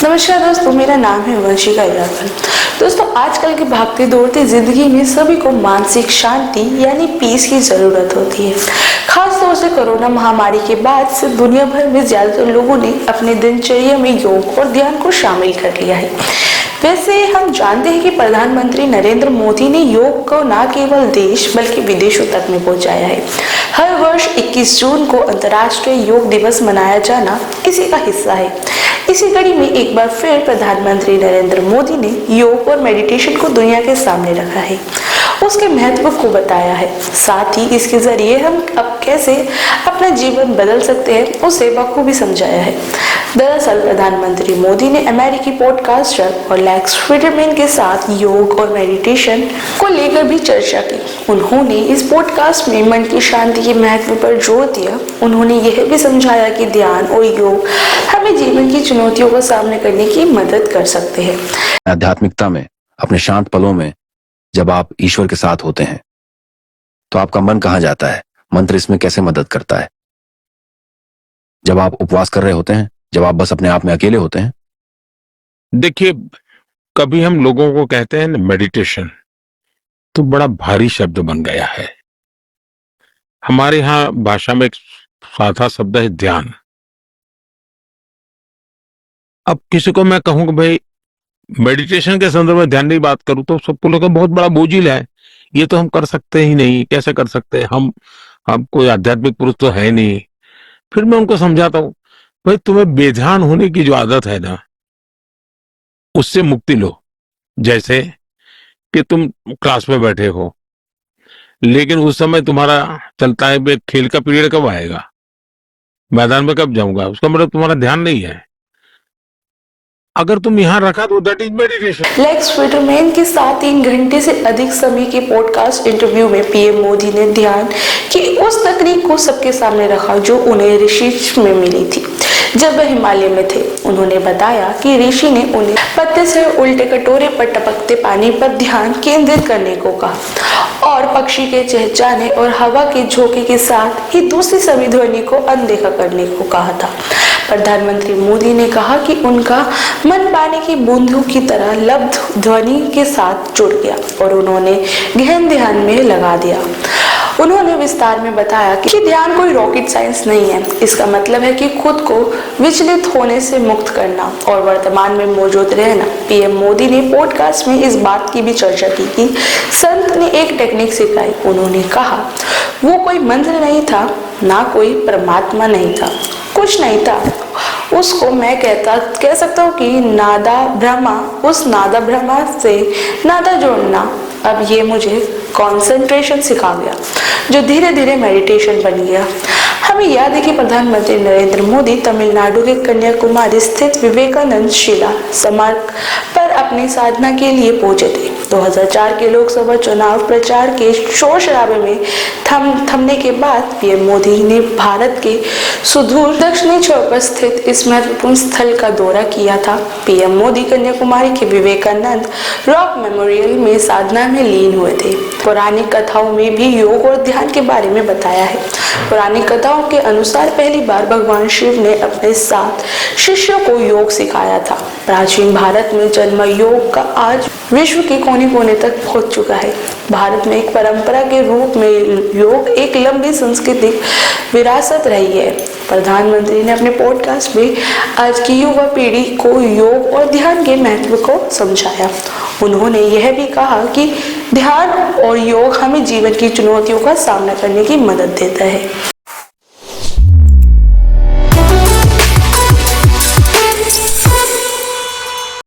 नमस्कार दोस्तों, मेरा नाम है वंशिका यादव। दोस्तों, आजकल की भागती दौड़ती जिंदगी में सभी को मानसिक शांति यानी पीस की जरूरत होती है। खास तौर से कोरोना महामारी के बाद से दुनिया भर में ज्यादातर लोगों ने अपने दिनचर्या में योग और ध्यान को शामिल कर लिया है। वैसे हम जानते हैं कि प्रधानमंत्री नरेंद्र मोदी ने योग को न केवल देश बल्कि विदेशों तक में पहुंचाया है। हर वर्ष 21 जून को अंतर्राष्ट्रीय योग दिवस मनाया जाना इसी का हिस्सा है। इसी कड़ी में एक बार फिर प्रधानमंत्री नरेंद्र मोदी ने योग और मेडिटेशन को दुनिया के सामने रखा है, उसके महत्व को बताया है, साथ ही इसके जरिए हम अब कैसे अपना जीवन बदल सकते हैं उसे बखूबी समझाया है। दरअसल प्रधानमंत्री मोदी ने अमेरिकी पॉडकास्टर और लेक्स फ्रीडमैन के साथ योग और मेडिटेशन को लेकर भी चर्चा की। उन्होंने इस पॉडकास्ट में मन की शांति के महत्व पर जोर दिया। उन्होंने यह भी समझाया कि ध्यान और योग हमें जीवन की चुनौतियों का सामना करने की मदद कर सकते हैं। आध्यात्मिकता में, अपने शांत पलों में जब आप ईश्वर के साथ होते हैं तो आपका मन कहाँ जाता है? मंत्र इसमें कैसे मदद करता है? जब आप उपवास कर रहे होते हैं, जब आप बस अपने आप में अकेले होते हैं। देखिए, कभी हम लोगों को कहते हैं ना मेडिटेशन, तो बड़ा भारी शब्द बन गया है। हमारे यहाँ भाषा में एक साधा शब्द है ध्यान। अब किसी को मैं कहूँ कि भाई मेडिटेशन के संदर्भ में ध्यान की बात करूं तो सबको लोग बहुत बड़ा बोझिल है, ये तो हम कर सकते ही नहीं, कैसे कर सकते हैं हम कोई आध्यात्मिक पुरुष तो है नहीं। फिर मैं उनको समझाता हूं, भाई तुम्हें बेध्यान होने की जो आदत है ना, उससे मुक्ति लो। जैसे कि तुम क्लास में बैठे हो, लेकिन उस समय तुम्हारा चलता है भाई खेल का पीरियड कब आएगा, मैदान में कब जाऊंगा, उसका मतलब तुम्हारा ध्यान नहीं है। अगर तुम यहाँ रखा तो that is meditation. Lex Fridman के साथ 3 घंटे से अधिक समय के पॉडकास्ट इंटरव्यू में पीएम मोदी ने ध्यान की उस तकनीक को सबके सामने रखा जो उन्हें ऋषि में मिली थी जब वह हिमालय में थे। उन्होंने बताया कि ऋषि ने उन्हें पत्ते से उल्टे कटोरे पर टपकते पानी पर ध्यान केंद्रित करने को कहा और पक्षी के चहचहाने और हवा के झोंके के साथ ही दूसरी सभी ध्वनि को अनदेखा करने को कहा था। प्रधानमंत्री मोदी ने कहा कि उनका मन पानी की बूंदों की तरह लब्ध ध्वनि के साथ जुड़ गया और उन्होंने गहन ध्यान में लगा दिया। उन्होंने विस्तार में बताया कि ध्यान कोई रॉकेट साइंस नहीं है। इसका मतलब है कि खुद को विचलित होने से मुक्त करना और वर्तमान में मौजूद रहना। पीएम मोदी ने पॉडकास्ट में इस बात की भी चर्चा की कि संत ने एक टेक्निक सिखाई। उन्होंने कहा वो कोई मंत्र नहीं था, ना कोई परमात्मा नहीं था, कुछ नहीं था। उसको मैं कह सकता हूँ कि नादा ब्रह्मा, उस नादा ब्रह्मा से नादा जोड़ना। अब ये मुझे कंसंट्रेशन सिखा गया जो धीरे धीरे मेडिटेशन बन गया। हमें याद है कि प्रधानमंत्री नरेंद्र मोदी तमिलनाडु के कन्याकुमारी स्थित विवेकानंद शिला स्मारक पर अपनी साधना के लिए पहुंचे थे। 2004 के लोकसभा चुनाव प्रचार के शोर शराबे में थमने के बाद पीएम मोदी ने भारत के सुदूर दक्षिणी छोर पर स्थित इस महत्वपूर्ण स्थल का दौरा किया था। पीएम मोदी कन्याकुमारी के विवेकानंद रॉक मेमोरियल में साधना में लीन हुए थे। पौराणिक कथाओं में भी योग और ध्यान के बारे में बताया है। पुरानी कथाओं के अनुसार पहली बार भगवान शिव ने अपने 7 शिष्यों को योग सिखाया था। प्राचीन भारत में जन्म योग का आज विश्व के कोने कोने तक पहुंच चुका है। भारत में एक परंपरा के रूप में योग एक लंबी सांस्कृतिक विरासत रही है। प्रधानमंत्री ने अपने पॉडकास्ट में आज की युवा पीढ़ी को योग और ध्यान के महत्व को समझाया। उन्होंने यह भी कहा कि ध्यान और योग हमें जीवन की चुनौतियों का सामना करने की मदद देता है।